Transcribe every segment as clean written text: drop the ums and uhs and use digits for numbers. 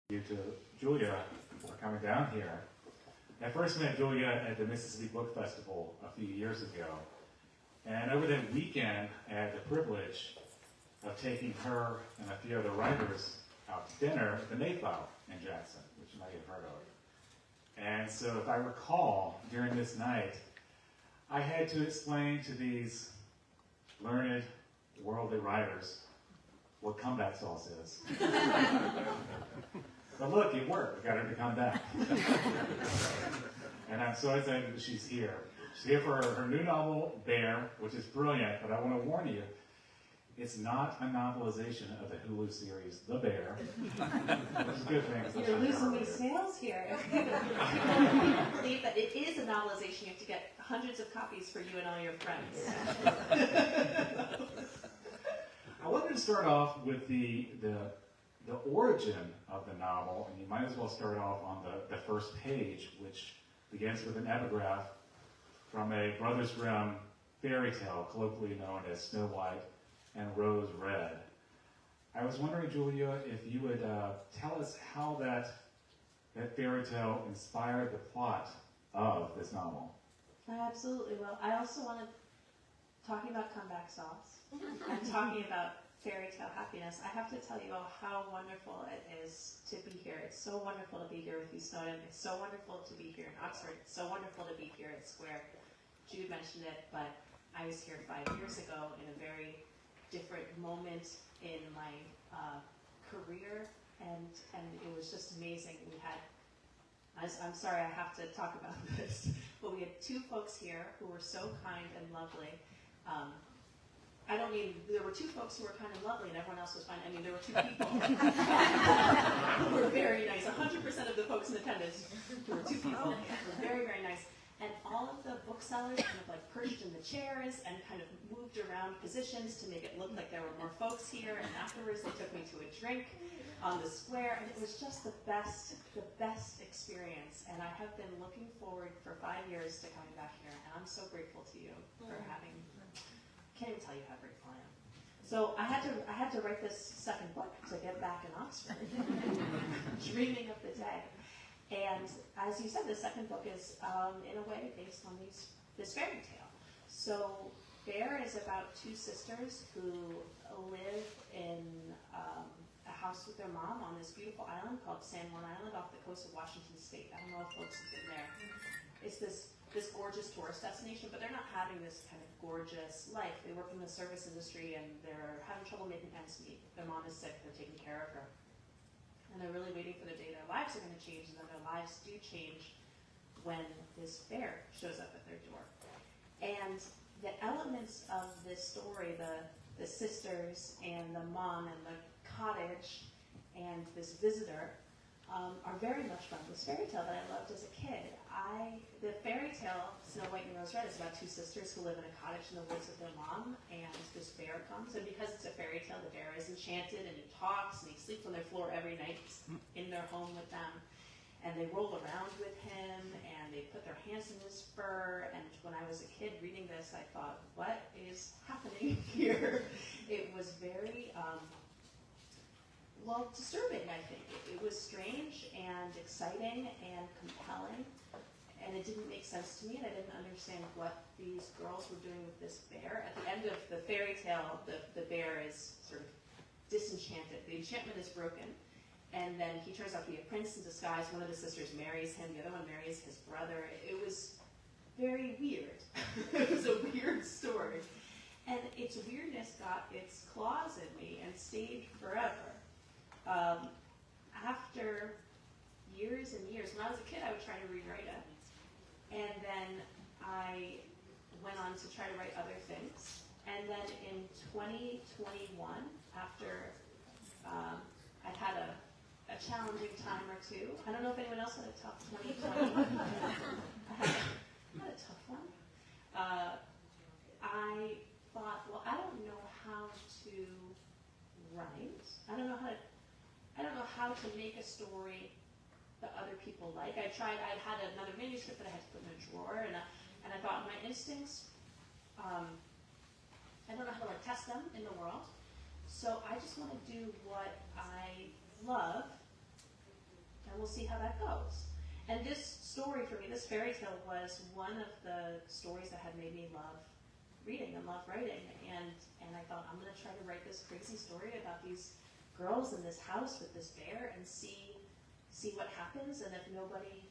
You to Julia for coming down here. I first met Julia at the Mississippi Book Festival a few years ago. And over that weekend, I had the privilege of taking her and a few other writers out to dinner at the Mayflower in Jackson, which you might have heard of. And so if I recall, during this night, I had to explain to these learned, worldly writers what comeback sauce is. But look, it worked. I got her to come back. And I'm so excited that she's here. She's here for her new novel, Bear, which is brilliant, but I want to warn you, it's not a novelization of the Hulu series, The Bear. Which is a good thing. You're losing me sales here. I believe that it is a novelization. You have to get hundreds of copies for you and all your friends. I wanted to start off with the origin of the novel, and you might as well start off on the first page, which begins with an epigraph from a Brothers Grimm fairy tale, colloquially known as Snow White and Rose Red. I was wondering, Julia, if you would tell us how that fairy tale inspired the plot of this novel. I absolutely will. I also want to, talking about comeback sauce, and talking about fairy tale happiness, I have to tell you all how wonderful it is to be here. It's so wonderful to be here with you, Snowden. It's so wonderful to be here in Oxford. It's so wonderful to be here at Square. Jude mentioned it, but I was here 5 years ago in a very different moment in my career, and it was just amazing. We had, I'm sorry I have to talk about this, but we had two folks here who were so kind and lovely. I don't mean, there were two folks who were kind of lovely and everyone else was fine. I mean, there were two people who were very nice. 100% of the folks in attendance were two people who were very, very nice. And all of the booksellers kind of like perched in the chairs and kind of moved around positions to make it look like there were more folks here. And afterwards they took me to a drink on the square, and it was just the best experience. And I have been looking forward for 5 years to coming back here, and I'm so grateful to you for having. Can't even tell you how grateful I am. So I had to write this second book to get back in Oxford, dreaming of the day. And as you said, the second book is in a way based on this fairy tale. So Bear is about two sisters who live in a house with their mom on this beautiful island called San Juan Island off the coast of Washington State. I don't know if folks have been there. It's this gorgeous tourist destination, but they're not having this kind of gorgeous life. They work in the service industry and they're having trouble making ends meet. Their mom is sick, they're taking care of her. And they're really waiting for the day their lives are going to change, and then their lives do change when this bear shows up at their door. And the elements of this story, the sisters and the mom and the cottage and this visitor, are very much from this fairy tale that I loved as a kid. The fairy tale, Snow White and Rose Red, is about two sisters who live in a cottage in the woods with their mom, and this bear comes, and because it's a fairy tale, the bear is enchanted, and he talks, and he sleeps on their floor every night in their home with them, and they roll around with him, and they put their hands in his fur, and when I was a kid reading this, I thought, what is happening here? It was very, disturbing, I think. It was strange and exciting and compelling, and it didn't make sense to me, and I didn't understand what these girls were doing with this bear. At the end of the fairy tale, the bear is sort of disenchanted. The enchantment is broken, and then he turns out to be a prince in disguise. One of the sisters marries him, the other one marries his brother. It was very weird. It was a weird story. And its weirdness got its claws in me and stayed forever. After years and years, when I was a kid, I would try to rewrite it. And then I went on to try to write other things. And then in 2021, after I'd had a challenging time or two, I don't know if anyone else had a tough 2021. I had a tough one. I thought, well, I don't know how to write. I don't know how to make a story that other people like. I had another manuscript that I had to put in a drawer, and I thought my instincts, I don't know how to test them in the world, so I just want to do what I love see how that goes. And this story for me, this fairy tale, was one of the stories that had made me love reading and love writing. And I thought, I'm going to try to write this crazy story about these girls in this house with this bear and see what happens. And if nobody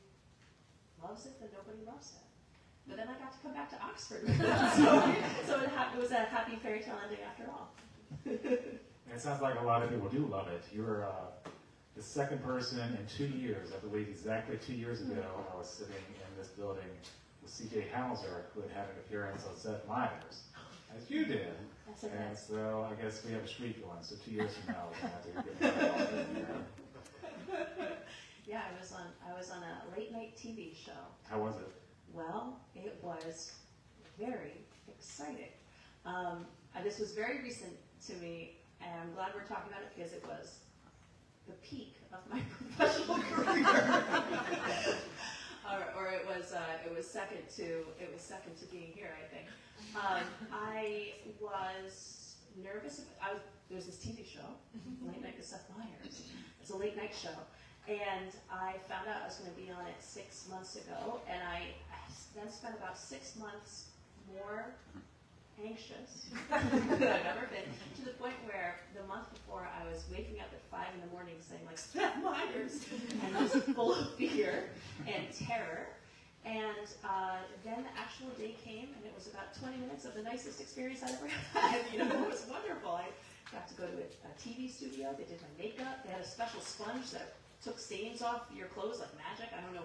loves it, then nobody loves it. But then I got to come back to Oxford with that story. So it was a happy fairy tale ending after all. And it sounds like a lot of people do love it. You're the second person in 2 years, I believe exactly 2 years ago, I was sitting in this building with C.J. Hauser, who had an appearance on Seth Meyers, as you did. And so I guess we have a streak going. So 2 years from now, we're going to have to get involved in here. Yeah, I was on a late night TV show. How was it? Well, it was very exciting. This was very recent to me, and I'm glad we're talking about it because it was the peak of my professional career. or it was second to being here, I think. I was nervous. There's this TV show, Late Night with Seth Meyers. It's a late night show. And I found out I was going to be on it 6 months ago, and I then spent about 6 months more anxious than I've ever been, to the point where the month before I was waking up at 5 in the morning saying, like, Seth Meyers, and I was full of fear and terror. And then the actual day came, and it was about 20 minutes of the nicest experience I'd ever had. You know, it was wonderful. I got to go to a TV studio. They did my makeup. They had a special sponge that took stains off your clothes like magic. I don't know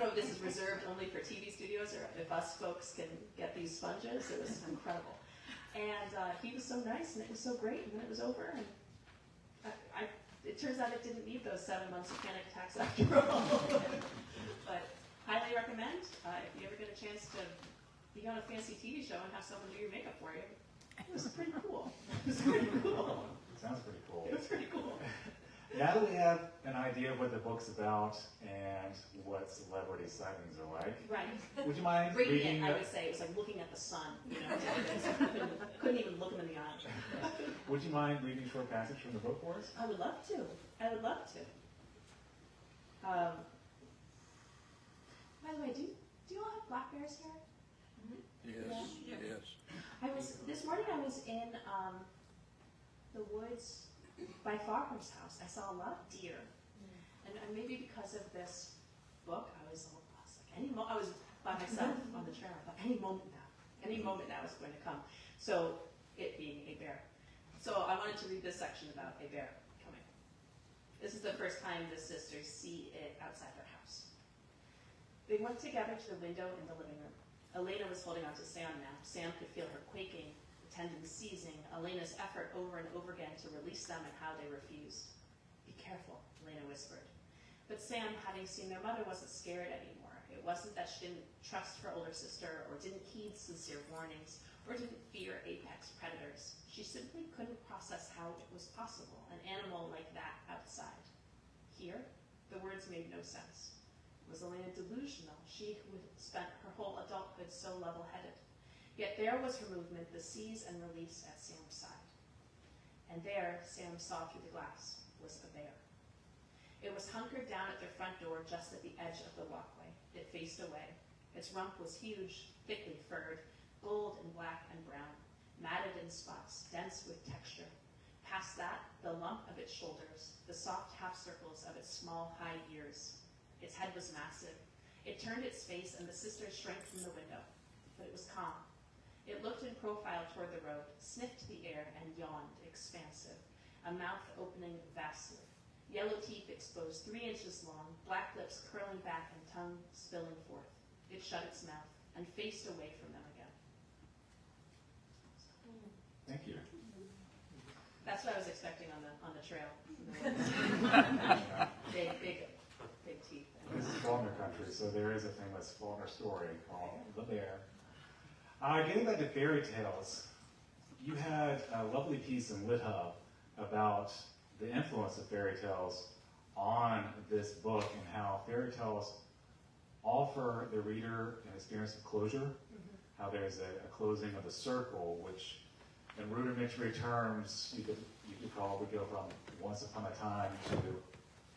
if this is reserved only for TV studios or if us folks can get these sponges. It was incredible. And he was so nice, and it was so great, and then it was over. And it turns out it didn't need those 7 months of panic attacks after all. But highly recommend, if you ever get a chance to be on a fancy TV show and have someone do your makeup for you. It was pretty cool. It was pretty cool. Sounds pretty cool. It was pretty cool. Now that we have an idea of what the book's about and what celebrity sightings are like, right? Would you mind reading it? I would say it was like looking at the sun. You know, couldn't even look him in the eye. Would you mind reading a short passage from the book for us? I would love to. By the way, do you all have black bears here? Yes, yes. This morning I was in the woods by Farmer's house. I saw a lot of deer, and maybe because of this book, I was like, I was by myself on the trail. I thought any moment now is going to come. So it being a bear. So I wanted to read this section about a bear coming. This is the first time the sisters see it outside their house. They went together to the window in the living room. Elena was holding on to Sam now. Sam could feel her quaking, the tendons seizing, Elena's effort over and over again to release them and how they refused. Be careful, Elena whispered. But Sam, having seen their mother, wasn't scared anymore. It wasn't that she didn't trust her older sister or didn't heed sincere warnings or didn't fear apex predators. She simply couldn't process how it was possible, an animal like that outside. Here, the words made no sense. Was Elena delusional? She who had spent her whole adulthood so level-headed. Yet there was her movement, the seize and release at Sam's side. And there, Sam saw through the glass, was a bear. It was hunkered down at their front door just at the edge of the walkway. It faced away. Its rump was huge, thickly furred, gold and black and brown, matted in spots, dense with texture. Past that, the lump of its shoulders, the soft half-circles of its small, high ears. Its head was massive. It turned its face, and the sisters shrank from the window. But it was calm. It looked in profile toward the road, sniffed the air, and yawned, expansive, a mouth opening vastly. Yellow teeth exposed 3 inches long, black lips curling back and tongue spilling forth. It shut its mouth and faced away from them again. Thank you. That's what I was expecting on the trail. Big teeth. This is Faulkner country, so there is a famous Faulkner story called The Bear. Getting back to fairy tales, you had a lovely piece in Lit Hub about the influence of fairy tales on this book and how fairy tales offer the reader an experience of closure, how there's a closing of a circle, which in rudimentary terms you could probably go from once upon a time to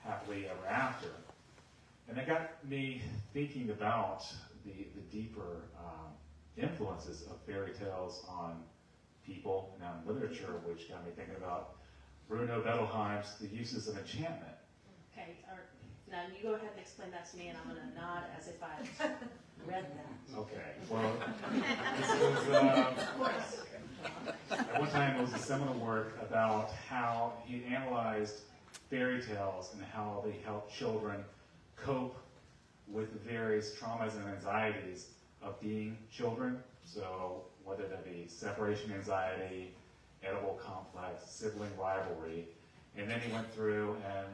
happily happily ever after. And it got me thinking about the deeper influences of fairy tales on people and on literature, which got me thinking about Bruno Bettelheim's The Uses of Enchantment. Okay, now you go ahead and explain that to me, and I'm going to nod as if I read that. Okay, well, this was, Of course. at one time it was a seminal work about how he analyzed fairy tales and how they help children cope with the various traumas and anxieties of being children. So whether that be separation anxiety, edible complex, sibling rivalry, and then he went through and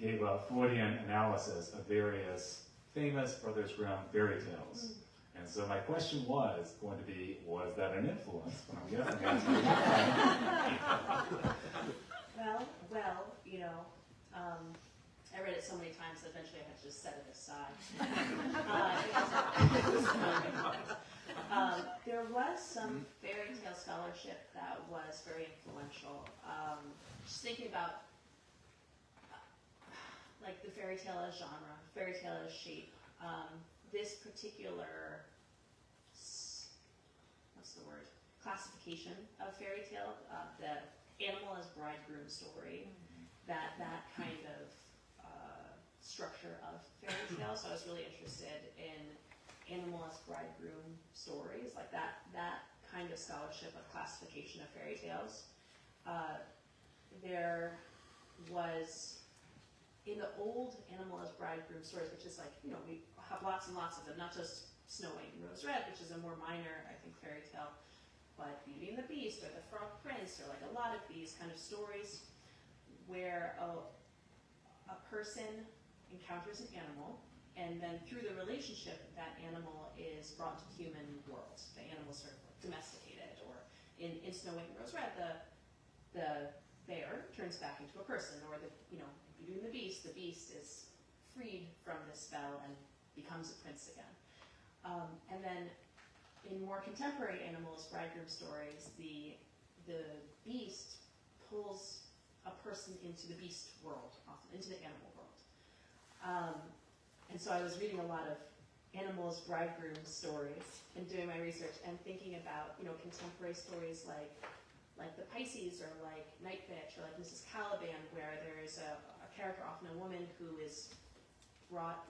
gave a Freudian analysis of various famous Brothers Grimm fairy tales. And so my question was going to be, was that an influence? But I'm guessing the answer is Well, you know, I read it so many times that eventually I had to just set it aside. There was some fairy tale scholarship that was very influential. Just thinking about like the fairy tale as genre, fairy tale as shape. This particular, what's the word, classification of fairy tale, the animal as bridegroom story, that kind of structure of fairy tale. So I was really interested in animal as bridegroom stories, like that kind of scholarship of classification of fairy tales. There was, in the old animal as bridegroom stories, which is like, you know, we have lots and lots of them, not just Snow White and Rose Red, which is a more minor, I think, fairy tale, but Beauty and the Beast or the Frog Prince, or like a lot of these kind of stories where a person encounters an animal, and then through the relationship, that animal is brought to human world. The animal sort of like domesticated, or in Snow White and Rose Red, the bear turns back into a person, or Beauty and the Beast is freed from this spell and becomes a prince again. And then in more contemporary animals bridegroom stories, the beast pulls a person into the beast world, often into the animal world. And so I was reading a lot of animals bridegroom stories and doing my research and thinking about, you know, contemporary stories like the Pisces, or like Night Bitch, or like Mrs. Caliban, where there is a character, often a woman, who is brought,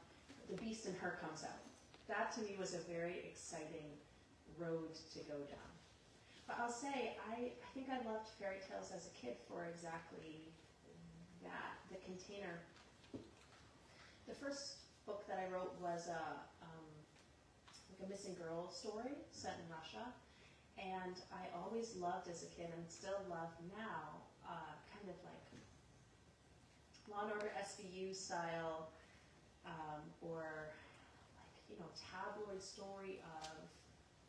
the beast in her comes out. That to me was a very exciting road to go down. But I'll say, I think I loved fairy tales as a kid for exactly that, the container. The first book that I wrote was like a missing girl story set in Russia. And I always loved as a kid, and still love now, kind of like Law and Order SVU style, or like, you know, tabloid story of,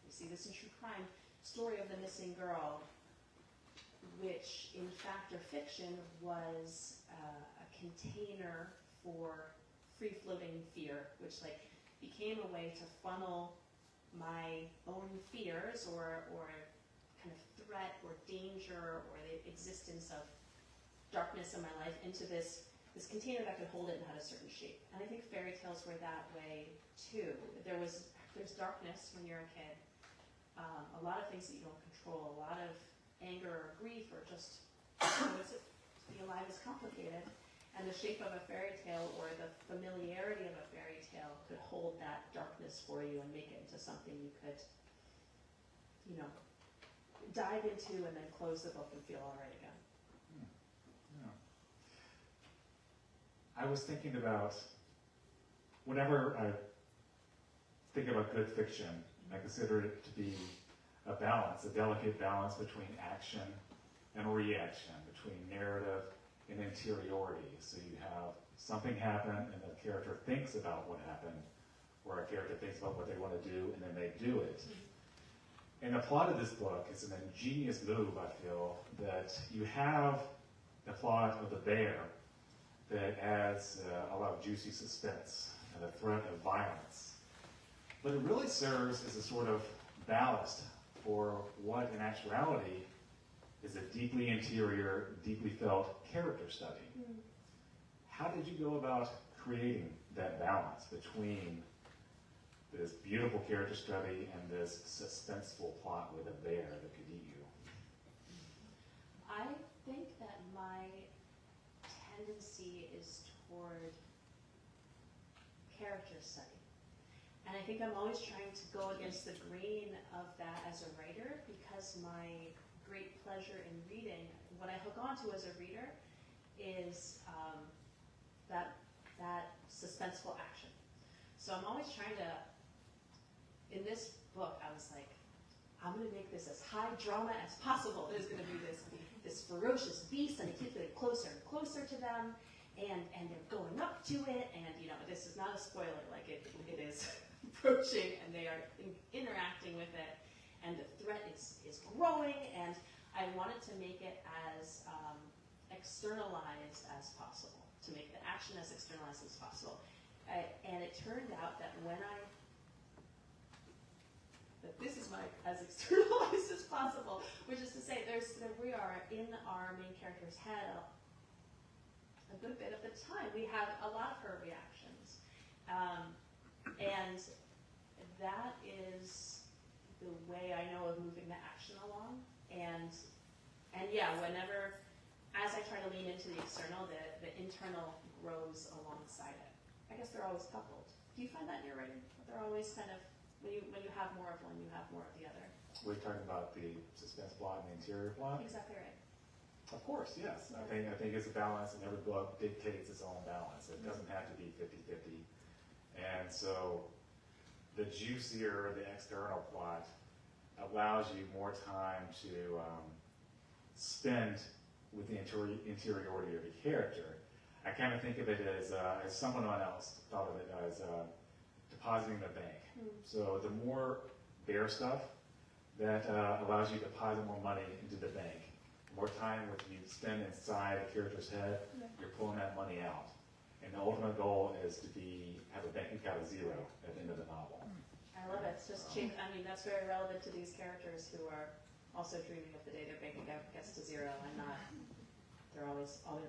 we see this in true crime, story of the missing girl, which in fact or fiction was a container for free-floating fear, which like became a way to funnel my own fears or kind of threat or danger or the existence of darkness in my life into this container that could hold it and had a certain shape. And I think fairy tales were that way too. There's darkness when you're a kid, a lot of things that you don't control, a lot of anger or grief, or just, what's it, being alive is complicated. And the shape of a fairy tale, or the familiarity of a fairy tale, could hold that darkness for you and make it into something you could, you know, dive into and then close the book and feel all right again. Yeah. I was thinking about, whenever I think about good fiction, I consider it to be a balance, a delicate balance between action and reaction, between narrative and interiority. So you have something happen and the character thinks about what happened, or a character thinks about what they want to do and then they do it. And the plot of this book is an ingenious move, I feel, that you have the plot of the bear that adds a lot of juicy suspense and a threat of violence. But it really serves as a sort of ballast for what in actuality is a deeply interior, deeply felt character study. how did you go about creating that balance between this beautiful character study and this suspenseful plot with a bear that could eat you? I think that my tendency is toward character study. And I think I'm always trying to go against the grain of that as a writer, because my great pleasure in reading, what I hook onto as a reader, is that suspenseful action. So I'm always trying to, in this book, I was like, I'm going to make this as high drama as possible. There's going to be this ferocious beast, and it keeps getting closer and closer to them, and they're going up to it, and this is not a spoiler, like it is approaching, and they are interacting with it, and the threat is growing, and I wanted to make it as externalized as possible, to make the action as externalized as possible. And it turned out that that this is as externalized as possible, which is to say that we are in our main character's head a good bit of the time. We have a lot of her reactions. And that is the way I know of moving the action along. And yeah, whenever, as I try to lean into the external, the internal grows alongside it. I guess they're always coupled. Do you find that in your writing? They're always kind of, when you have more of one, you have more of the other. We're talking about the suspense plot and the interior plot? Exactly right. Of course, yes. I think it's a balance, and every book dictates its own balance. It doesn't have to be 50-50. And so the juicier the external plot allows you more time to spend with the interiority of the character. I kind of think of it as someone else thought of it as depositing the bank. So the more bear stuff, that allows you to deposit more money into the bank. The more time that you spend inside a character's head, you're pulling that money out. And the ultimate goal is to have a bank account of zero at the end of the novel. I love it. It's just cheap. I mean, that's very relevant to these characters who are also dreaming of the day their bank account gets to zero and not. They're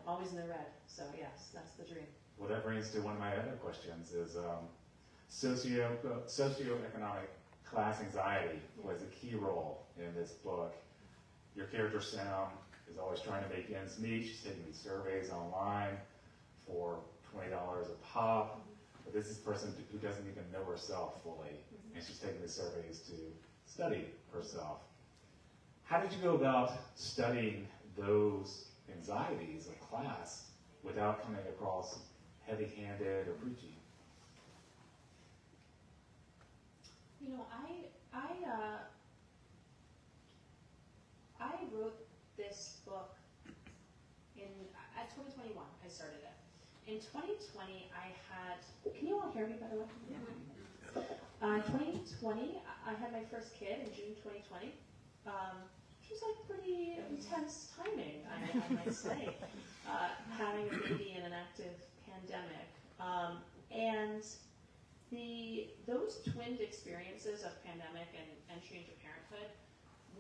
always in the red. So yes, that's the dream. Well, that brings to one of my other questions is socioeconomic class anxiety plays a key role in this book. Your character, Sam, is always trying to make ends meet. She's taking these surveys online for $20 a pop. But this is a person who doesn't even know herself fully, and she's taking these surveys to study herself. How did you go about studying those anxieties of class without coming across heavy-handed or preachy? I wrote this book at 2021. I started it. In 2020, I had. Can you all hear me, by the way? Yeah. 2020, I had my first kid in June 2020. Which was like pretty intense timing, I might say, having a baby in an active pandemic. And those twinned experiences of pandemic and entry into parenthood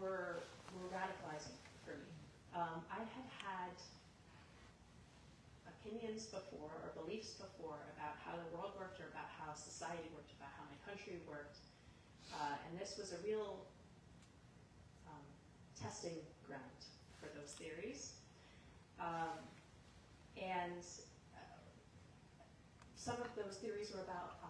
were radicalizing for me. I had opinions before, or beliefs before, about how the world worked, or about how society worked, about how my country worked. And this was a real testing ground for those theories. And some of those theories were about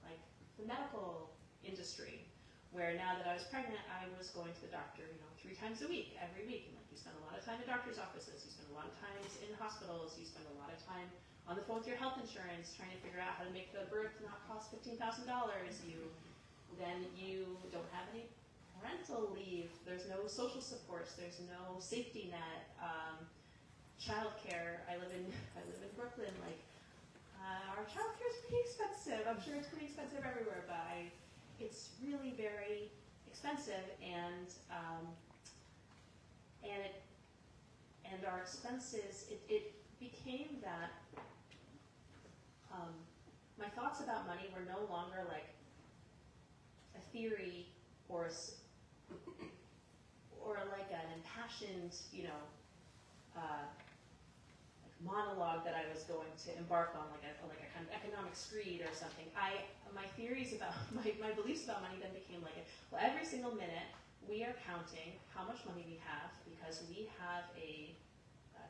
like the medical industry, where now that I was pregnant, I was going to the doctor, 3 times a week, every week. And like, you spend a lot of time in doctor's offices, you spend a lot of times in hospitals, you spend a lot of time on the phone with your health insurance, trying to figure out how to make the birth not cost $15,000. Then you don't have any parental leave, there's no social supports, there's no safety net, childcare. I live in Brooklyn. Like, our childcare is pretty expensive. I'm sure it's pretty expensive everywhere, but it's really very expensive, and our expenses. It became that my thoughts about money were no longer like a theory or like an impassioned, like monologue that I was going to embark on, like a kind of economic screed or something. My theories about my beliefs about money then became like, well, every single minute we are counting how much money we have because we have a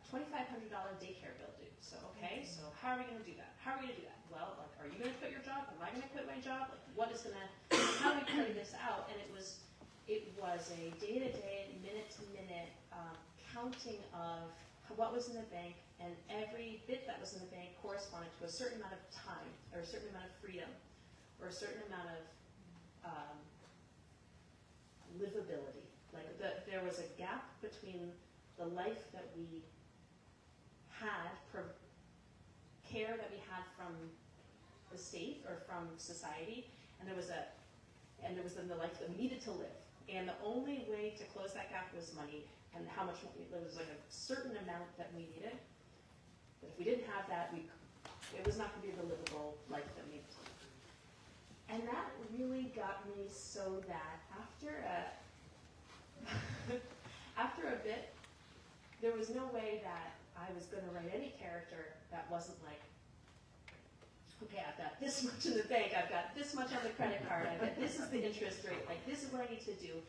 $2,500 daycare bill due. So okay, so how are we going to do that? How are we going to do that? Well, like, are you going to quit your job? Am I going to quit my job? Like, what is going to? How do we play this out? And it was a day-to-day, minute-to-minute counting of what was in the bank, and every bit that was in the bank corresponded to a certain amount of time, or a certain amount of freedom, or a certain amount of livability. Like there was a gap between the life that we had, care that we had from the state or from society, and there was then the life that we needed to live. And the only way to close that gap was money, and how much money. There was like a certain amount that we needed. But if we didn't have that, it was not going to be the livable life that we needed. And that really got me so that after a bit, there was no way that I was going to write any character that wasn't like, okay, I've got this much in the bank, I've got this much on the credit card, this is the interest rate, like this is what I need to do.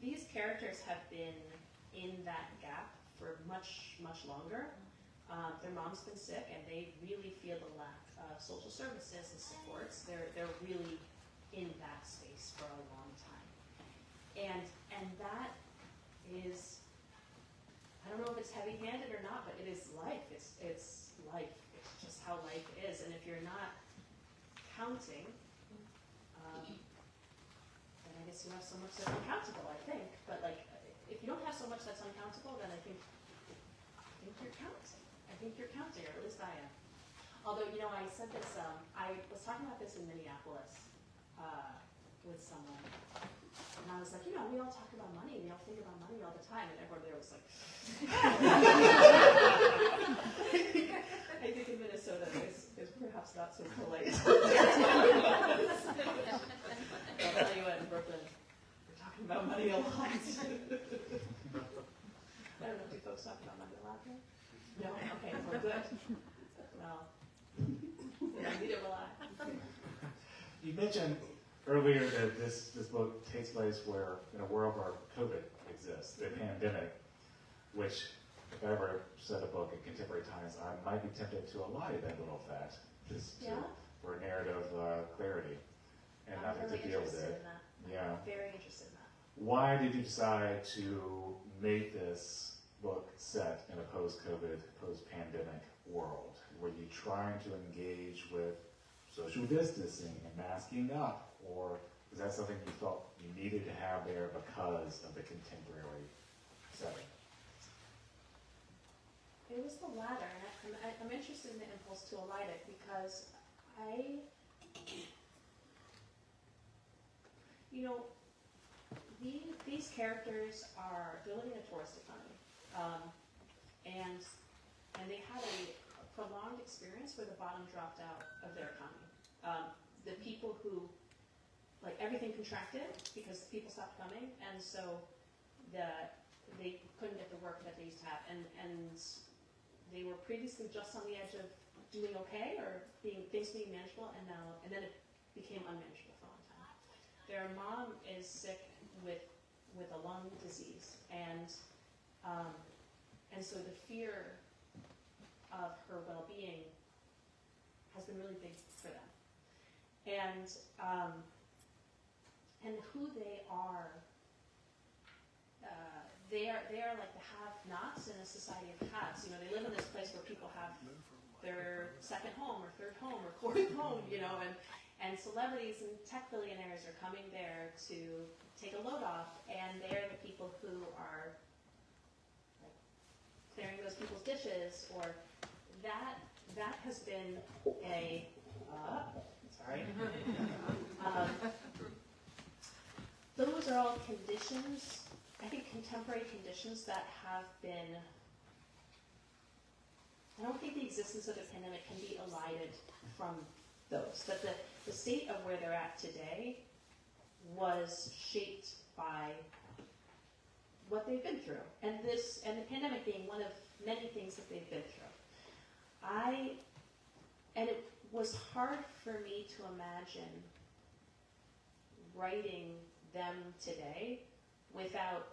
These characters have been in that gap for much, much longer. Their mom's been sick, and they really feel the lack of social services and supports. They're really in that space for a long time. And that is, I don't know if it's heavy-handed or not, but it is life. It's life. It's just how life is. And if you're not counting, then I guess you have so much that's uncountable, I think. But like, if you don't have so much that's uncountable, then I think you're counting. I think you're counting, or at least I am. Although, I said this, I was talking about this in Minneapolis with someone. And I was like, we all talk about money, we all think about money all the time, and everyone there was like, I think in Minnesota is perhaps not so polite. I'll tell you what, in Brooklyn, we're talking about money a lot. I don't know, do folks talk about money a lot here? No? Okay, well, good. Well, neither will I. You mentioned earlier that this book takes place in a world where COVID exists, the pandemic, which, if I ever said a book in contemporary times, I might be tempted to elide that little fact, for narrative clarity, and I'm nothing really to deal with interested it. in that. Yeah. I'm very interested in that. Why did you decide to make this book set in a post-COVID, post-pandemic world? Were you trying to engage with social distancing and masking up, or is that something you felt you needed to have there because of the contemporary setting? It was the latter, and I'm interested in the impulse to elide it because these characters they're living in a tourist economy, and they had a prolonged experience where the bottom dropped out of their economy. The people who, like, everything contracted because people stopped coming, and so they couldn't get the work that they used to have, and they were previously just on the edge of doing okay or things being manageable, and then it became unmanageable for a long time. Their mom is sick with a lung disease, and so the fear of her well-being has been really big for them. And who they are like the have-nots in a society of haves. They live in this place where people have their second home or third home or fourth home, and celebrities and tech billionaires are coming there to take a load off, and they're the people who are like clearing those people's dishes, or that has been a sorry. Those are all conditions, I think contemporary conditions that have been, I don't think the existence of the pandemic can be elided from those. But the state of where they're at today was shaped by what they've been through. And the pandemic being one of many things that they've been through. And it was hard for me to imagine writing them today without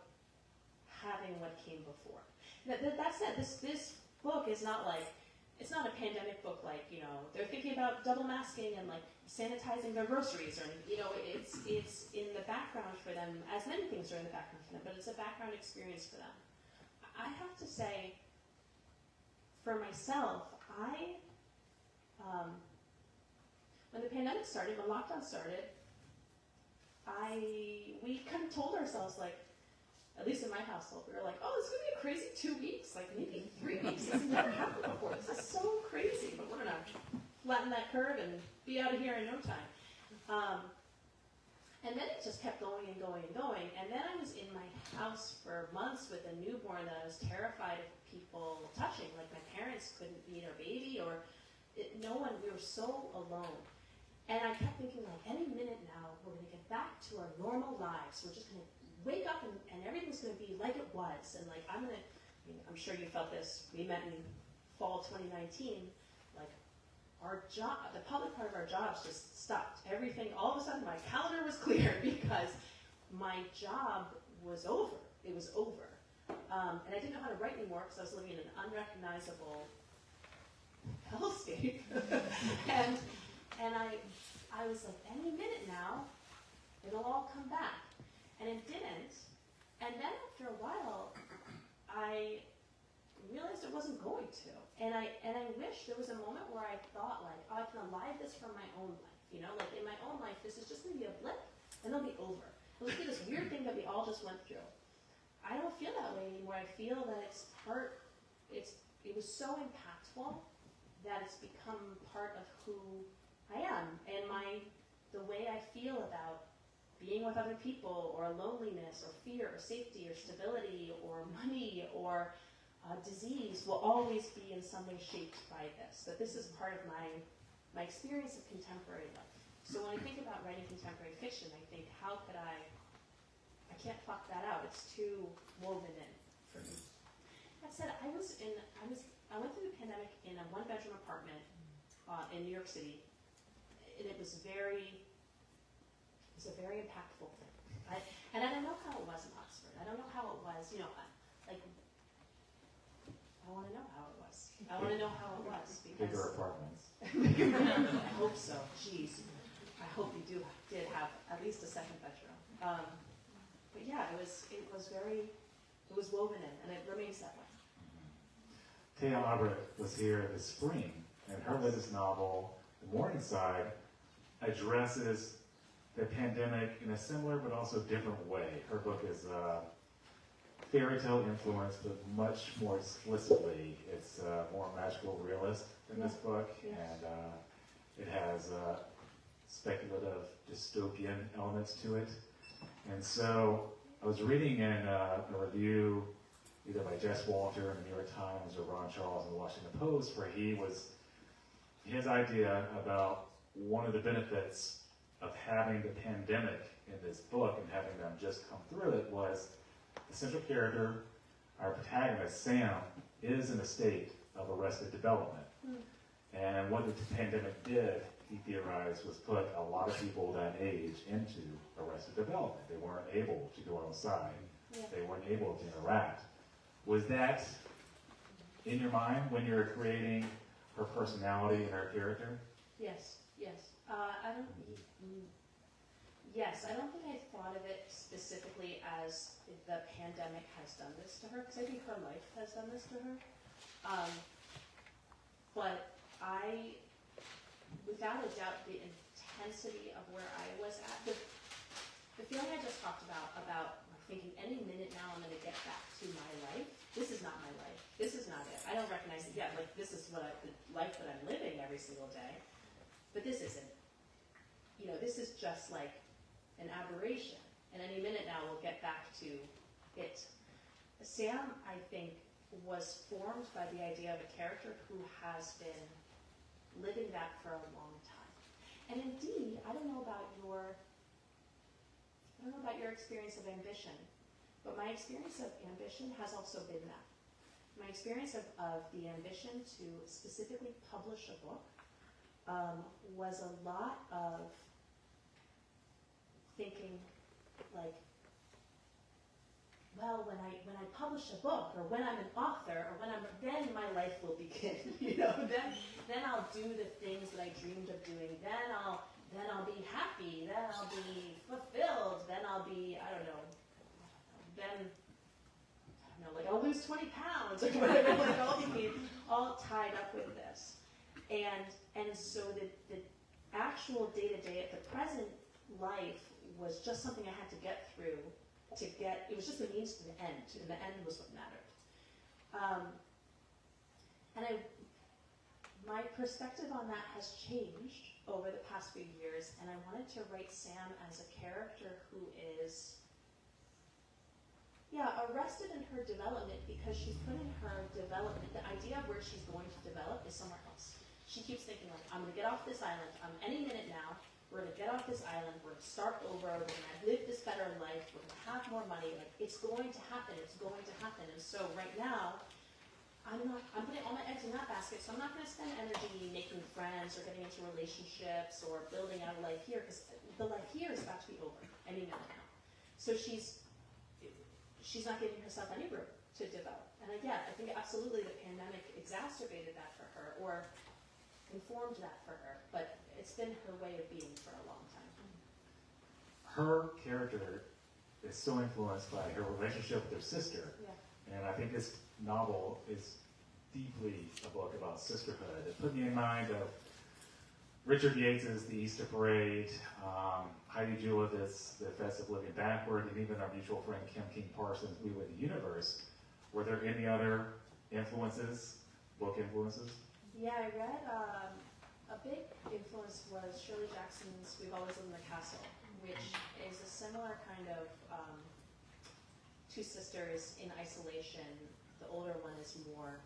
having what came before. That said, this book is not like, it's not a pandemic book like, you know, they're thinking about double masking and like sanitizing their groceries, or, you know, it's in the background for them, as many things are in the background for them, but it's a background experience for them. I have to say, for myself, when the pandemic started, when lockdown started, we kind of told ourselves, like, at least in my household, we were like, oh, it's going to be a crazy 2 weeks, like maybe 3 weeks. This has never happened before. This is so crazy, but we're going to flatten that curve and be out of here in no time. And then it just kept going and going and going. And then I was in my house for months with a newborn that I was terrified of people touching. Like my parents couldn't feed our baby, or no one, we were so alone. And I kept thinking, like, any minute now, we're going to get back to our normal lives. We're just going to wake up and everything's going to be like it was. And like, I'm sure you felt this. We met in fall 2019. Like, our job, the public part of our jobs just stopped. Everything, all of a sudden, my calendar was clear because my job was over. It was over. And I didn't know how to write anymore because I was living in an unrecognizable hellscape. and I was like, any minute now, it'll all come back. And it didn't. And then after a while, I realized it wasn't going to. And I wish there was a moment where I thought, like, oh, I can alive this from my own life. You know, like in my own life, this is just going to be a blip, and it'll be over. It'll be this weird thing that we all just went through. I don't feel that way anymore. I feel that it was so impactful that it's become part of who I am, and the way I feel about being with other people, or loneliness, or fear, or safety, or stability, or money, or disease will always be in some way shaped by this. That this is part of my experience of contemporary life. So when I think about writing contemporary fiction, I think, how could I can't pluck that out. It's too woven in for me. That said, I went through the pandemic in a one-bedroom apartment in New York City, and it was a very impactful thing. And I don't know how it was in Oxford. I don't know how it was, you know, like, I want to know how it was. I want to know how it was. Because bigger apartments. I hope so. Jeez. I hope you did have at least a second bedroom. But yeah, it was woven in, and it remains that way. Taya Albrecht was here this spring, and her latest novel, The Morningside, addresses the pandemic in a similar but also different way. Her book is fairy tale influenced, but much more explicitly. It's more magical realist than this book, and it has speculative dystopian elements to it. And so I was reading in a review either by Jess Walter in the New York Times or Ron Charles in the Washington Post, where his idea about one of the benefits of having the pandemic in this book and having them just come through it was the central character, our protagonist, Sam, is in a state of arrested development. And what the pandemic did, he theorized, was put a lot of people that age into arrested development. They weren't able to go outside. Yeah. They weren't able to interact. Was that in your mind when you were creating her personality and her character? Yes. I don't think I thought of it specifically as the pandemic has done this to her, because I think her life has done this to her. But without a doubt, the intensity of where I was at, the feeling I just talked about thinking any minute now I'm going to get back to my life. This is not my life. This is not it. I don't recognize it yet. Like, this is the life that I'm living every single day. But this isn't. You know, this is just like an aberration. And any minute now we'll get back to it. Sam, I think, was formed by the idea of a character who has been living that for a long time. And indeed, I don't know about your experience of ambition, but my experience of ambition has also been that. my experience of the ambition to specifically publish a book was a lot of thinking like, well, when I publish a book, or when I'm an author, or then my life will begin. Then I'll do the things that I dreamed of doing. Then I'll be happy. Then I'll be fulfilled. Then I'll be, I don't know. Like I'll lose 20 pounds or whatever. Like I'll be all tied up with this, and so the actual day-to-day at the present life was just something I had to get through. It was just a means to the end, and the end was what mattered. My perspective on that has changed over the past few years, and I wanted to write Sam as a character who is, arrested in her development because she's put in her development, the idea of where she's going to develop is somewhere else. She keeps thinking like, I'm going to get off this island, any minute now, we're going to get off this island, we're going to start over, we're going to live this better life, we're going to have more money, like it's going to happen. And so right now, I'm putting all my eggs in that basket, so I'm not going to spend energy making friends or getting into relationships or building out a life here, because the life here is about to be over any minute now. So she's not giving herself any room to develop. And again, I think absolutely the pandemic exacerbated that for her, or informed that for her, but it's been her way of being for a long time. Her character is so influenced by her relationship with her sister. Yeah. And I think this novel is deeply a book about sisterhood. It put me in mind of Richard Yates's The Easter Parade, Heidi Julia's The Effects of Living Backward, and even our mutual friend Kim King Parsons' We Were the Universe. Were there any other influences, book influences? Yeah, I read a big influence was Shirley Jackson's We've Always Lived in the Castle, which is a similar kind of two sisters in isolation. The older one is more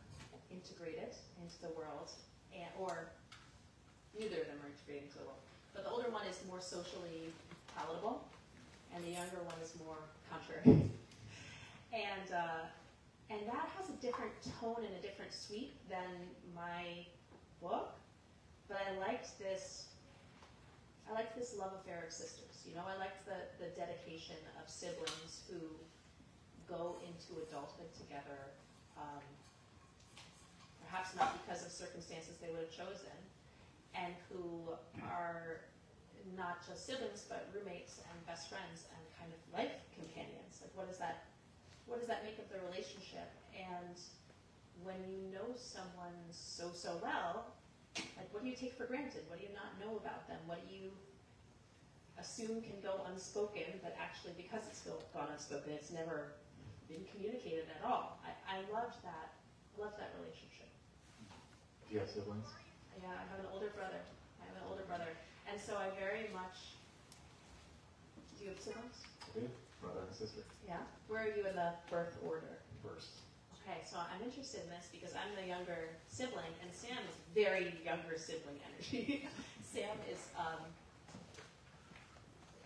integrated into the world, or neither of them are integrated into the world. But the older one is more socially palatable, and the younger one is more contrary. And that has a different tone and a different sweep than my book. But I liked this love affair of sisters. I liked the dedication of siblings who go into adulthood together, perhaps not because of circumstances they would have chosen, and who are not just siblings, but roommates and best friends and kind of life companions. Like, what does that make of the relationship? And when you know someone so well, like, what do you take for granted? What do you not know about them? What do you assume can go unspoken, but actually, because it's gone unspoken, it's never been communicated at all. I loved that relationship. Do you have siblings? Yeah, I have an older brother. And so I very much... Do you have siblings? I do. Brother and sister. Yeah? Where are you in the birth order? First. Okay, so I'm interested in this because I'm the younger sibling, and Sam is very younger sibling energy. Sam is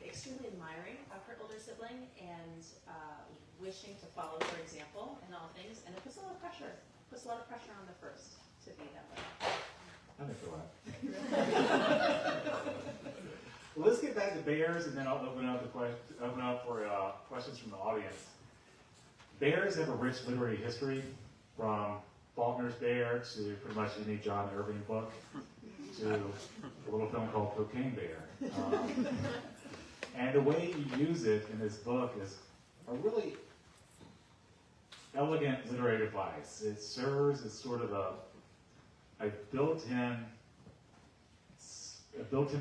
extremely admiring of her older sibling and wishing to follow her example in all things, and it puts a lot of pressure. On the first to be that way. I think so. Well, let's get back to bears, and then I'll open up for questions from the audience. Bears have a rich literary history, from Faulkner's Bear to pretty much any John Irving book, to a little film called Cocaine Bear. And the way you use it in this book is a really elegant literary device. It serves as sort of a built-in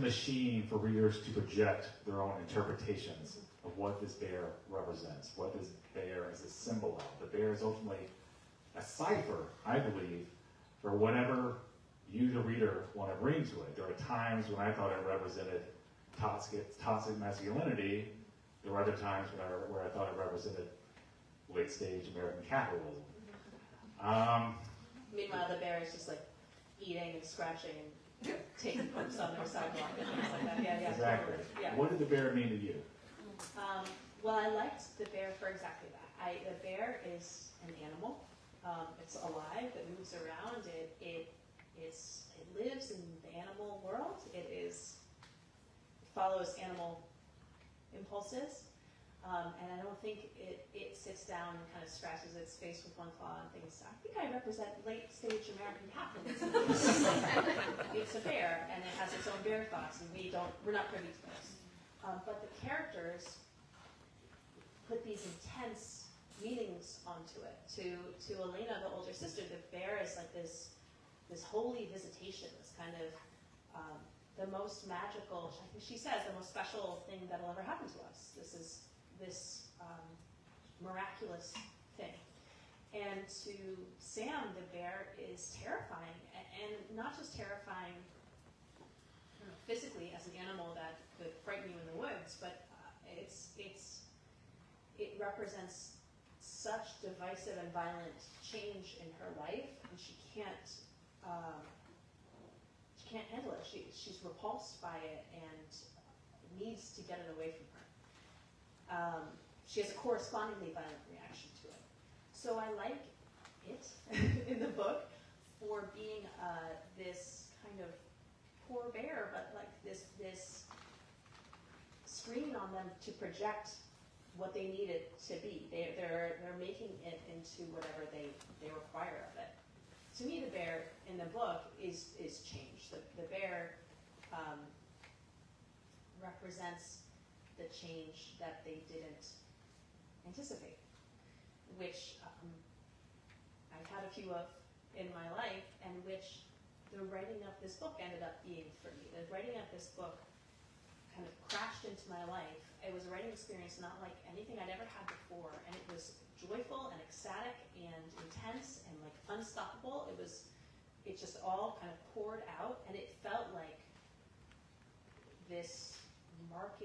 machine for readers to project their own interpretations of what this bear represents, what this bear is a symbol of. The bear is ultimately a cipher, I believe, for whatever you, the reader, want to bring to it. There are times when I thought it represented toxic masculinity. There were other times where I thought it represented late-stage American capitalism. Meanwhile, the bear is just like eating and scratching and taking pumps on their sidewalk and things like that. Yeah, Exactly. Totally. Yeah. What did the bear mean to you? Well, I liked the bear for exactly that. The bear is an animal. It's alive. It moves around. It lives in the animal world. It follows animal impulses. And I don't think it sits down and kind of scratches its face with one claw and thinks, I think I represent late stage American capitalism. It's a bear, and it has its own bear thoughts, and we're not privy to those. But the characters put these intense meanings onto it. To Elena, the older sister, the bear is like this holy visitation, this kind of the most magical, I think she says, the most special thing that'll ever happen to us. This miraculous thing. And to Sam, the bear is terrifying, and not just terrifying physically as an animal that could frighten you in the woods, but it represents such divisive and violent change in her life, and she can't handle it. She's repulsed by it and needs to get it away from her. She has a correspondingly violent reaction to it. So I like it in the book for being this kind of poor bear, but like this screen on them to project what they need it to be. They're making it into whatever they require of it. To me, the bear in the book is change. The bear represents the change that they didn't anticipate, which I've had a few of in my life, and which the writing of this book ended up being for me. The writing of this book kind of crashed into my life. It was a writing experience not like anything I'd ever had before, and it was joyful and ecstatic and intense and like unstoppable. It just all kind of poured out, and it felt like this marked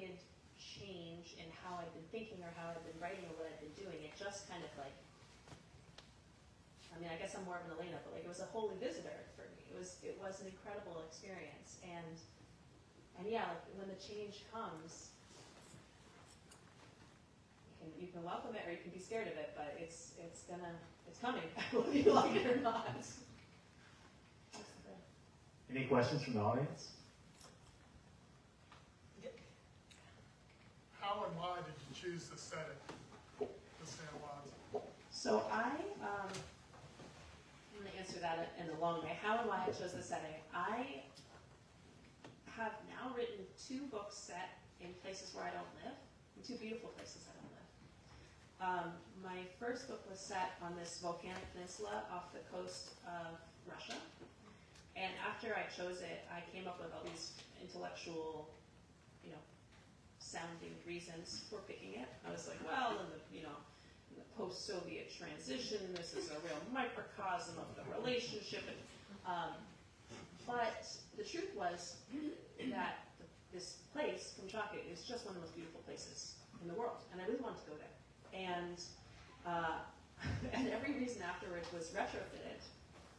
change in how I've been thinking or how I've been writing or what I've been doing. It just kind of like, I guess I'm more of an Elena, but like it was a holy visitor for me. It was an incredible experience, and yeah, like when the change comes, you can welcome it or you can be scared of it, but it's coming, whether you like it or not. Any questions from the audience? How and why did you choose the setting, the San Juans? So I'm going to answer that in the long way. How and why I chose the setting. I have now written 2 books set in places where I don't live, in 2 beautiful places I don't live. My first book was set on this volcanic peninsula off the coast of Russia. And after I chose it, I came up with all these intellectual, sounding reasons for picking it. I was like, well, in the post-Soviet transition, this is a real microcosm of the relationship. But the truth was that this place, Kamchatka, is just one of the most beautiful places in the world, and I really wanted to go there. And every reason afterwards was retrofitted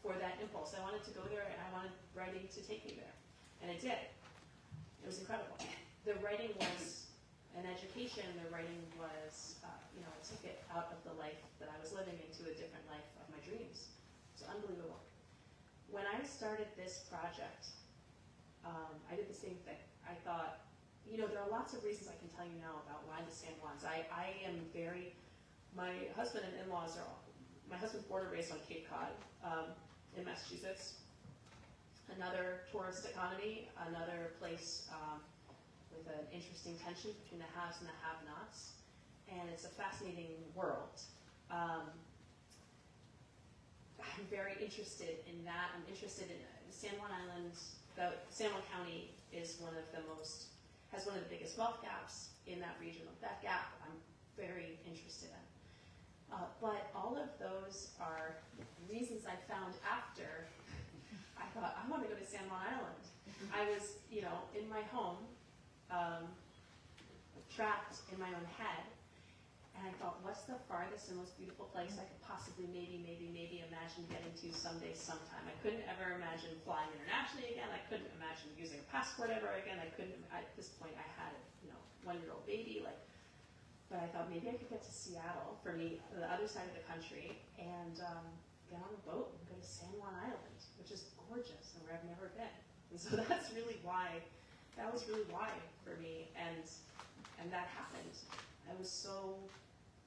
for that impulse. I wanted to go there, and I wanted writing to take me there, and it did. It was incredible. The writing was an education. The writing was, it took it out of the life that I was living into a different life of my dreams. It's unbelievable. When I started this project, I did the same thing. I thought, there are lots of reasons I can tell you now about why the San Juans. My husband and in-laws my husband's born and raised on Cape Cod in Massachusetts. Another tourist economy, another place with an interesting tension between the haves and the have-nots. And it's a fascinating world. I'm very interested in that. I'm interested in San Juan Island. San Juan County has one of the biggest wealth gaps in that region. That gap I'm very interested in. But all of those are reasons I found after I thought, I want to go to San Juan Island. I was, in my home, trapped in my own head, and I thought, what's the farthest and most beautiful place I could possibly maybe imagine getting to someday, sometime? I couldn't ever imagine flying internationally again. I couldn't imagine using a passport ever again. At this point, I had a 1-year-old baby, but I thought maybe I could get to Seattle, for me, the other side of the country, and get on a boat and go to San Juan Island, which is gorgeous and where I've never been. And so that was really why for me, and that happened. I was so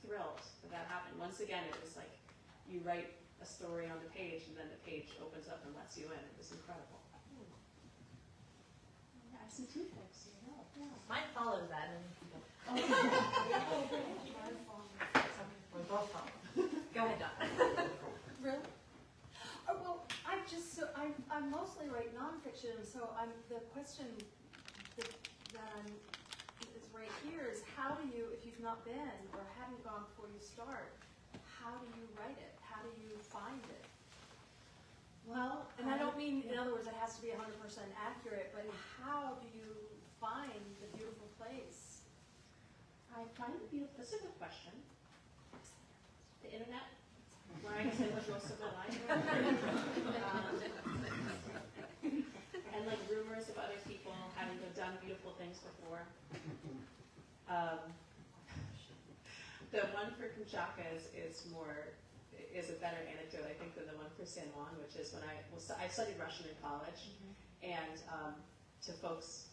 thrilled that happened. Once again, it was like you write a story on the page, and then the page opens up and lets you in. It was incredible. Yeah, I see toothpicks, you know. Yeah. Mine follows that, and we're both following. Go ahead, Don. Really? Oh, well, I'm mostly write nonfiction, so the question that is right here is how do you, if you've not been or haven't gone before you start, how do you write it? How do you find it? Well, And I don't mean, in other words, it has to be 100% accurate, but how do you find the beautiful place? I find it beautiful. That's a good question. The internet, where I guess I live most of my life. And like rumors of other people having done beautiful things before. The one for Kamchatka is a better anecdote, I think, than the one for San Juan, which is when I studied Russian in college, and to folks,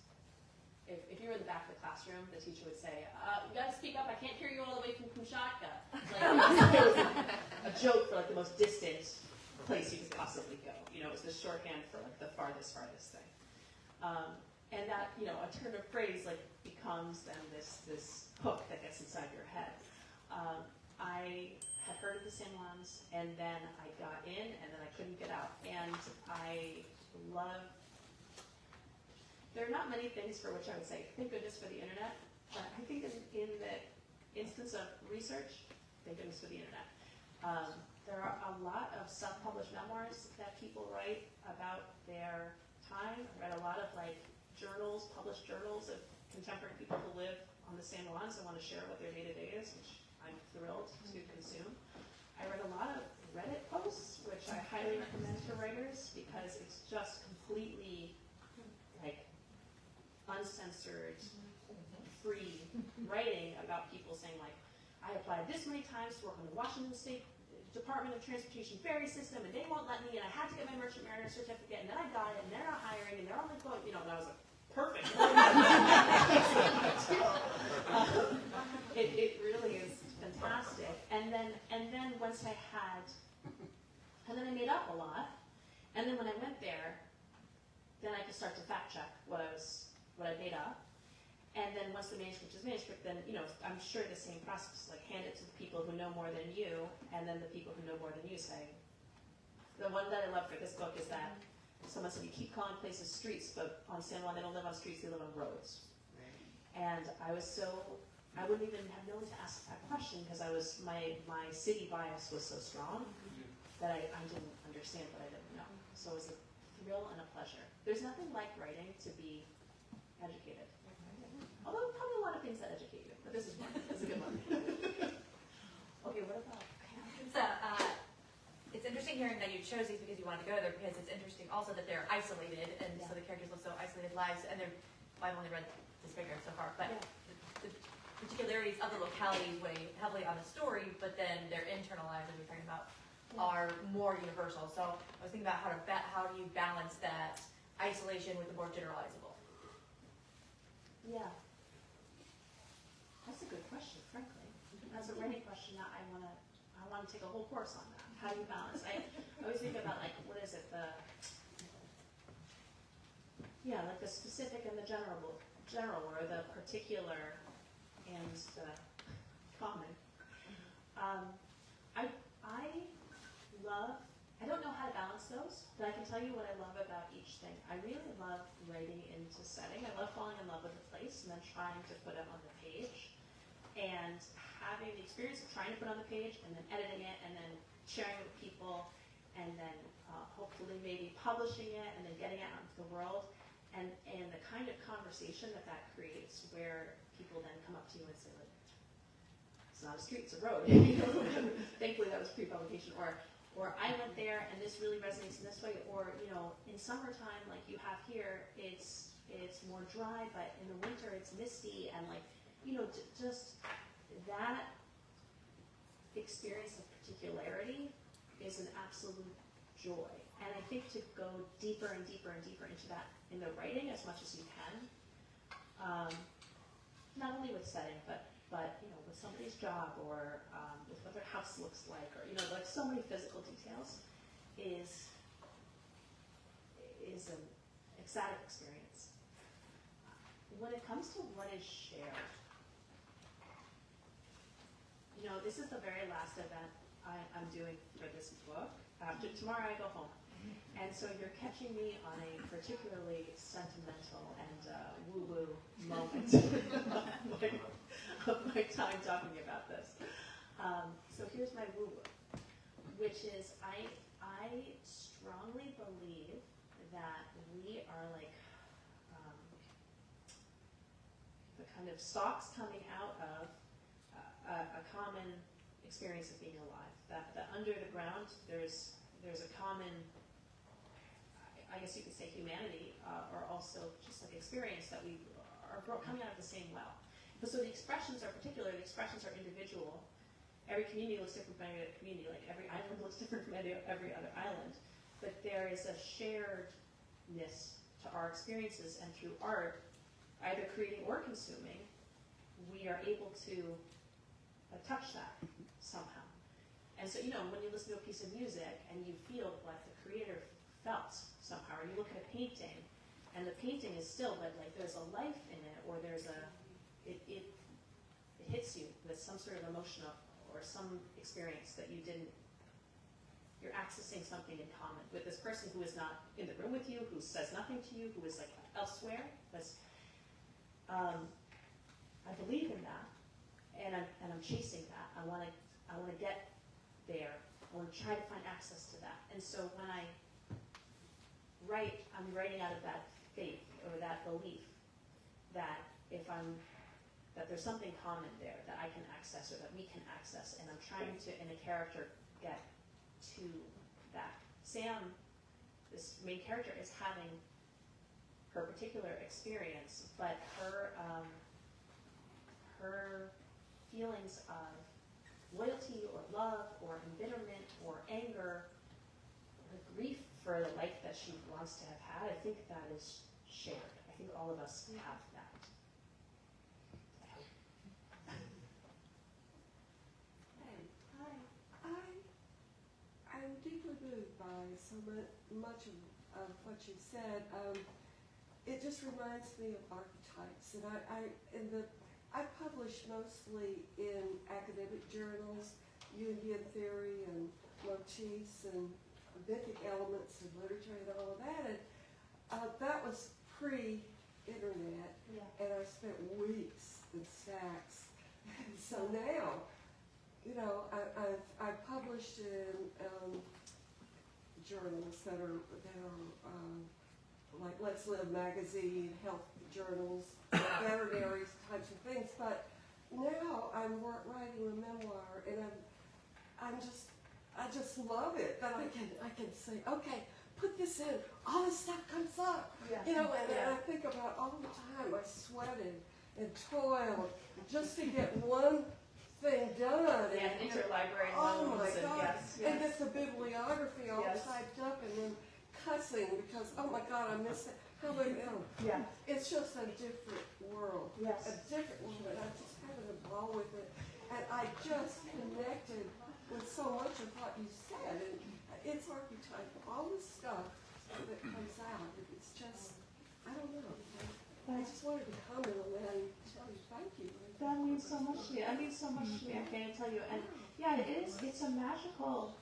if you were in the back of the classroom, the teacher would say, "You got to speak up. I can't hear you all the way from Kamchatka." Like, it was a joke for like the most distant place you could possibly go. You know, it was the shorthand for like the farthest thing. And that, you know, a turn of phrase like becomes then this hook that gets inside your head. I had heard of the San Juans, and then I got in, and then I couldn't get out. And there are not many things for which I would say, thank goodness for the internet. But I think in the instance of research, thank goodness for the internet. There are a lot of self-published memoirs that people write about their time. I read a lot of like published journals of contemporary people who live on the San Juans and want to share what their day-to-day is, which I'm thrilled to consume. I read a lot of Reddit posts, which I highly recommend to writers because it's just completely like uncensored, free writing about people saying like, I applied this many times to work on the Washington State Department of Transportation ferry system, and they won't let me, and I had to get my merchant mariner certificate, and then I got it, and they're not hiring, and they're only going, you know, and I was like, perfect. It really is fantastic. And then once I made up a lot, and then when I went there, then I could start to fact check what I made up. And then once the manuscript is manuscript, then, you know, I'm sure the same process, like hand it to the people who know more than you, and then the people who know more than you say. The one that I love for this book is that someone said, you keep calling places streets, but on San Juan, they don't live on streets, they live on roads. And I wouldn't even have known to ask that question because my city bias was so strong that I didn't understand what I didn't know. So it was a thrill and a pleasure. There's nothing like writing to be educated. Although probably a lot of things that educate you, but this is one. This is a good one. Okay, what about? It's interesting hearing that you chose these because you wanted to go there, because it's interesting also that they're isolated, and so the characters live so isolated lives, and I've only read this figure so far, but the particularities of the localities weigh heavily on the story, but then their internal lives, as we're talking about, are more universal. So I was thinking about how do you balance that isolation with the more generalizable? Yeah. That's a good question, frankly. That's a writing question that I want to take a whole course on that. How do you balance? I always think about like, what is it, like the specific and the general, or the particular and the common. I don't know how to balance those, but I can tell you what I love about each thing. I really love writing into setting. I love falling in love with a place and then trying to put it on the page. And having the experience of trying to put it on the page and then editing it and then sharing it with people and then hopefully maybe publishing it and then getting it out into the world. And the kind of conversation that creates where people then come up to you and say, like, it's not a street, it's a road. Thankfully that was pre-publication. Or I went there and this really resonates in this way. Or, you know, in summertime, like you have here, it's more dry, but in the winter it's misty. And like, you know, just that experience of particularity is an absolute joy. And I think to go deeper and deeper and deeper into that in the writing as much as you can, not only with setting, but with somebody's job or with what their house looks like, or like so many physical details, is an ecstatic experience. When it comes to what is shared, this is the very last event I'm doing for this book. After tomorrow I go home. And so you're catching me on a particularly sentimental and woo-woo moment of my time talking about this. So here's my woo-woo, which is I strongly believe that we are like the kind of stalks coming out of a common experience of being alive. That under the ground there's a common, I guess you could say, humanity, or also just like experience that we are coming out of the same well. But so the expressions are particular, the expressions are individual. Every community looks different from every other community, like every island looks different from every other island. But there is a sharedness to our experiences, and through art, either creating or consuming, we are able to touch that somehow. And so, when you listen to a piece of music and you feel what the creator felt somehow, or you look at a painting, and the painting is still, but like there's a life in it, or it hits you with some sort of emotion or some experience that you're accessing something in common with this person who is not in the room with you, who says nothing to you, who is like elsewhere. I believe in that, and I'm chasing that. I want to get there. I want to try to find access to that. And so when I write, I'm writing out of that faith or that belief that that there's something common there that I can access or that we can access, and I'm trying to, in a character, get to that. Sam, this main character, is having her particular experience, but her feelings of loyalty or love or embitterment or anger or grief for the life that she wants to have had, I think that is shared. I think all of us have that. I'm deeply moved by so much of what you said. It just reminds me of archetypes, and I publish mostly in academic journals, Jungian theory and motifs and mythic elements and literature and all of that. And that was pre-internet, and I spent weeks in stacks. And so now, I've published in journals that are like Let's Live magazine, health journals, veterinary types of things. But now I'm writing a memoir, and I just love it that I can say, okay, put this in. All this stuff comes up, and I think about all the time I sweated and toiled just to get one thing done. Yeah, and interlibrary oh my loans, God, yes. and get the bibliography all Yes. typed up, and then cussing because, oh my God, I missed it. How do you know? Yeah. It's just a different world. Yes. A different world, and I'm just having a ball with it. And I just connected with so much of what you said. And it's archetype, all this stuff that comes out. It's just, I don't know. I just wanted to comment on that and tell you thank you. That means so much to me. That means so much to me. I can't tell you. And yeah, it's a magical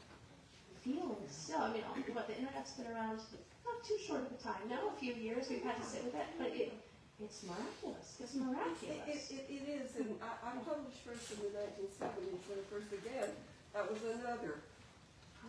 feeling still. I mean, the internet's been around not too short of a time now, a few years. We've had to sit with it, but it's miraculous. It's miraculous. It is, and I published first in the 1970s, and of course, again, that was another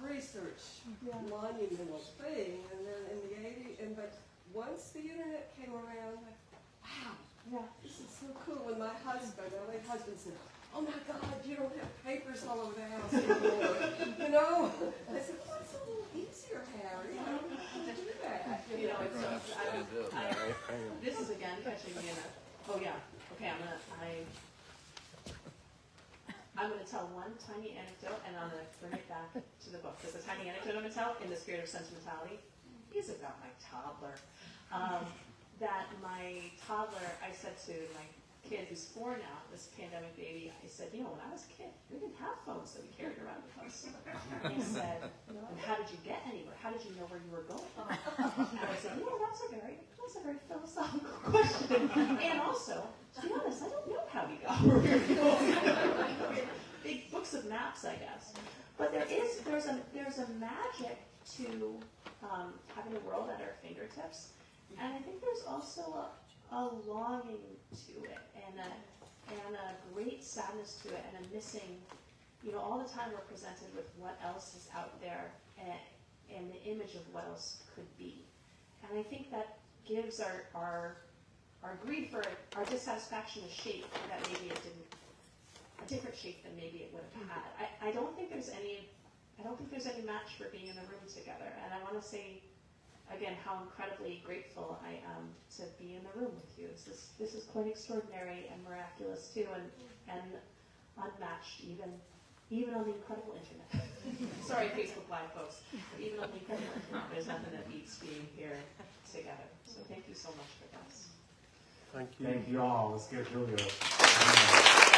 research monumental thing, and then in the 80s, but once the internet came around, like, wow, this is so cool. And my husband said, oh my God, you don't have papers all over the house anymore. I said, well, it's a little easier, Harry. I don't have to do that. This is again catching me in a, I'm going to tell one tiny anecdote, and I'm going to bring it back to the book. Because the tiny anecdote I'm going to tell, in the spirit of sentimentality, is about my toddler. That my toddler, I said to my kid who's 4 now, this pandemic baby, I said, you know, when I was a kid, we didn't have phones that we carried around with us. And he said, and how did you get anywhere? How did you know where you were going? And I said, you know, that's a very philosophical question. And also, to be honest, I don't know how you got where you're going. Big books of maps, I guess. But there's a magic to having the world at our fingertips. And I think there's also a longing to it, and a great sadness to it, and a missing. You know, all the time we're presented with what else is out there, and the image of what else could be. And I think that gives our greed for it, our dissatisfaction, a shape that maybe it didn't, a different shape than maybe it would have had. I don't think there's any match for being in the room together, and I want to say again, how incredibly grateful I am to be in the room with you. This is quite extraordinary and miraculous too, and unmatched even on the incredible internet. Sorry, Facebook Live folks, but even on the incredible internet, there's nothing that beats being here together. So thank you so much for this. Thank you all. Let's give Julia.